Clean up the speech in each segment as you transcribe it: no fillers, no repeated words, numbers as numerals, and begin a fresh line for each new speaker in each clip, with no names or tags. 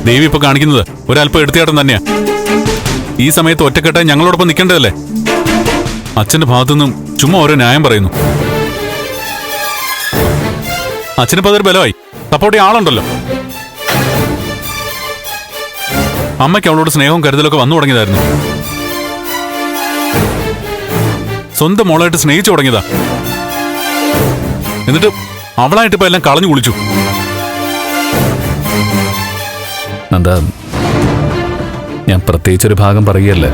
ദേവി ഇപ്പൊ കാണിക്കുന്നത് ഒരല്പം എടുത്തിയാട്ടം തന്നെയാ. ഈ സമയത്ത് ഒറ്റക്കെട്ടായി ഞങ്ങളോടൊപ്പം നിൽക്കേണ്ടതല്ലേ? അച്ഛന്റെ ഭാഗത്തുനിന്നും ചുമ്മാ ഓരോ ന്യായം പറയുന്നു. അച്ഛനിപ്പോ അതൊരു ബലമായി, സപ്പോർട്ട് ചെയ്യാൻ ആളുണ്ടല്ലോ. അമ്മയ്ക്ക് അവളോട് സ്നേഹവും കരുതലൊക്കെ വന്നു തുടങ്ങിയതായിരുന്നു. സ്വന്തം മോളായിട്ട് സ്നേഹിച്ചു തുടങ്ങിയതാ. എന്നിട്ട് അവളായിട്ട് ഇപ്പൊ എല്ലാം കളഞ്ഞു കുളിച്ചു.
നന്ദ, ഞാൻ പ്രത്യേകിച്ചൊരു ഭാഗം പറയുകയല്ല.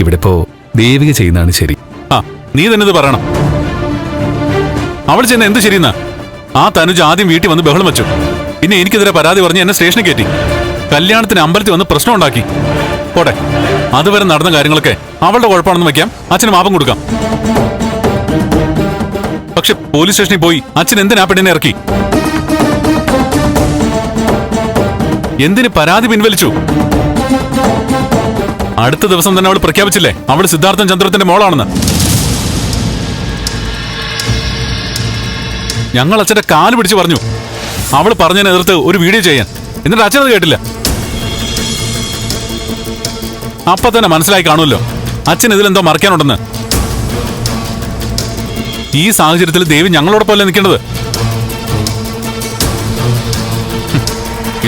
ഇവിടെ ഇപ്പോ ദേവിക ചെയ്യുന്നതാണ് ശരി.
ആ, നീ തന്നെ ഇത് പറയണം. അവൾ ചെയ്യുന്ന എന്ത് ശരിയെന്നാ? ആ തനുജ് ആദ്യം വീട്ടിൽ വന്ന് ബഹളം വെച്ചു. പിന്നെ എനിക്കെതിരെ പരാതി പറഞ്ഞ് എന്നെ സ്റ്റേഷനിൽ കയറ്റി. കല്യാണത്തിന് അമ്പലത്തിൽ വന്ന് പ്രശ്നം ഉണ്ടാക്കി. പോട്ടെ, അതുവരെ നടന്ന കാര്യങ്ങളൊക്കെ അവളുടെ കുഴപ്പമാണെന്ന് വെക്കാം, അച്ഛന് മാപം കൊടുക്കാം. പക്ഷെ പോലീസ് സ്റ്റേഷനിൽ പോയി അച്ഛൻ എന്തിനാ പെണ്ണിനെ ഇറക്കി? എന്തിന് പരാതി പിൻവലിച്ചു? അടുത്ത ദിവസം തന്നെ അവൾ പ്രഖ്യാപിച്ചില്ലേ അവൾ സിദ്ധാർത്ഥൻ ചന്ദ്രത്തിന്റെ മോളാണെന്ന്. ഞങ്ങൾ അച്ഛന്റെ കാല് പിടിച്ച് പറഞ്ഞു അവൾ പറഞ്ഞതിനെ എതിർത്ത് ഒരു വീഡിയോ ചെയ്യാൻ. എന്നിട്ട് അച്ഛനത് കേട്ടില്ല. അപ്പൊ തന്നെ മനസ്സിലായി കാണുമല്ലോ അച്ഛൻ ഇതിലെന്തോ മറക്കാനുണ്ടെന്ന്. ഈ സാഹചര്യത്തിൽ ദേവി ഞങ്ങളോടൊപ്പം അല്ലേ നിൽക്കേണ്ടത്?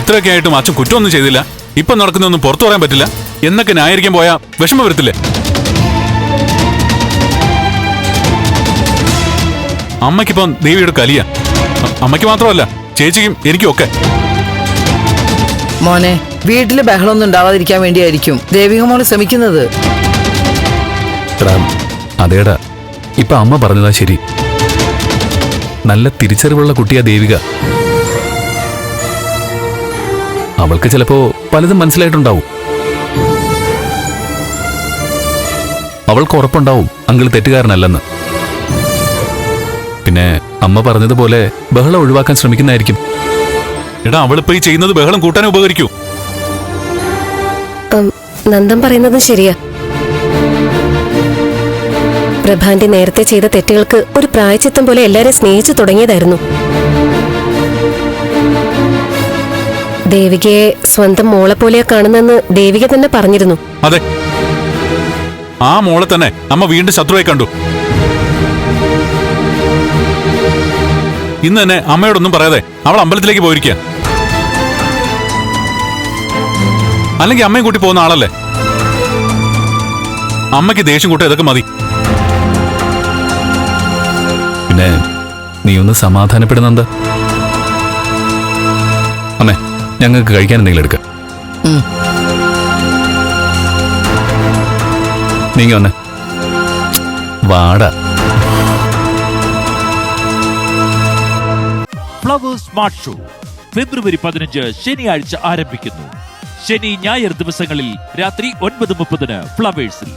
ഇത്രയൊക്കെ ആയിട്ടും അച്ഛൻ കുറ്റമൊന്നും ചെയ്തില്ല, ഇപ്പൊ നടക്കുന്നൊന്നും പുറത്തു പറയാൻ പറ്റില്ല എന്നൊക്കെ ന്യായീകരിക്കാൻ പോയാ വിഷമം വരത്തില്ലേ? അമ്മയ്ക്കിപ്പം ദേവിയുടെ കലിയ. അമ്മയ്ക്ക് മാത്രമല്ല, ചേച്ചിക്കും എനിക്കും ഒക്കെ.
മോനെ, വീട്ടില് ബഹളമൊന്നും ഉണ്ടാവാതിരിക്കാൻ വേണ്ടിയായിരിക്കും ദേവിക മോള് ശ്രമിക്കുന്നത്.
അതേടാ, ഇപ്പൊ അമ്മ പറഞ്ഞതാ ശരി. നല്ല തിരിച്ചറിവുള്ള കുട്ടിയാ ദേവിക. അവൾക്ക് ചിലപ്പോ പലതും മനസ്സിലായിട്ടുണ്ടാവും. അവൾക്ക് ഉറപ്പുണ്ടാവും അങ്കിൾ തെറ്റുകാരനല്ലെന്ന്. പിന്നെ അമ്മ പറഞ്ഞതുപോലെ ബഹളം ഒഴിവാക്കാൻ ശ്രമിക്കുന്നതായിരിക്കും.
എടാ, അവളിപ്പോ ഈ ചെയ്യുന്നത് ബഹളം കൂട്ടാൻ ഉപകരിക്കൂ.
നന്ദൻ പറയുന്നതും ശരിയാ. പ്രഭാന്റെ നേരത്തെ ചെയ്ത തെറ്റുകൾക്ക് ഒരു പ്രായച്ചിത്തം പോലെ എല്ലാരെയും സ്നേഹിച്ചു തുടങ്ങിയതായിരുന്നു. ദേവികയെ സ്വന്തം മോളെ പോലെയാ കാണുന്നെന്ന് ദേവിക തന്നെ പറഞ്ഞിരുന്നു.
അതെ, ആ മോളെ തന്നെ അമ്മ വീണ്ടും ശത്രുവായി കണ്ടു. ഇന്ന് തന്നെ അമ്മയോടൊന്നും പറയാതെ അവൾ അമ്പലത്തിലേക്ക് പോയിരിക്കുക. അല്ലെങ്കിൽ അമ്മയും കൂട്ടി പോകുന്ന ആളല്ലേ? അമ്മയ്ക്ക് ദേഷ്യം കൂട്ട ഇതൊക്കെ മതി.
പിന്നെ നീ ഒന്ന് സമാധാനപ്പെടുന്നെന്താ? അമ്മേ, ഞങ്ങൾക്ക് കഴിക്കാൻ എന്തെങ്കിലും എടുക്ക. നീങ്ങ വന്നേ. വാടാ.
ഫ്ലവേഴ്സ് സ്മാർട്ട് ഷോ ഫെബ്രുവരി 15 ശനിയാഴ്ച ആരംഭിക്കുന്നു. ശനി ഞായർ ദിവസങ്ങളിൽ രാത്രി 9:30 ഫ്ലവേഴ്സിൽ.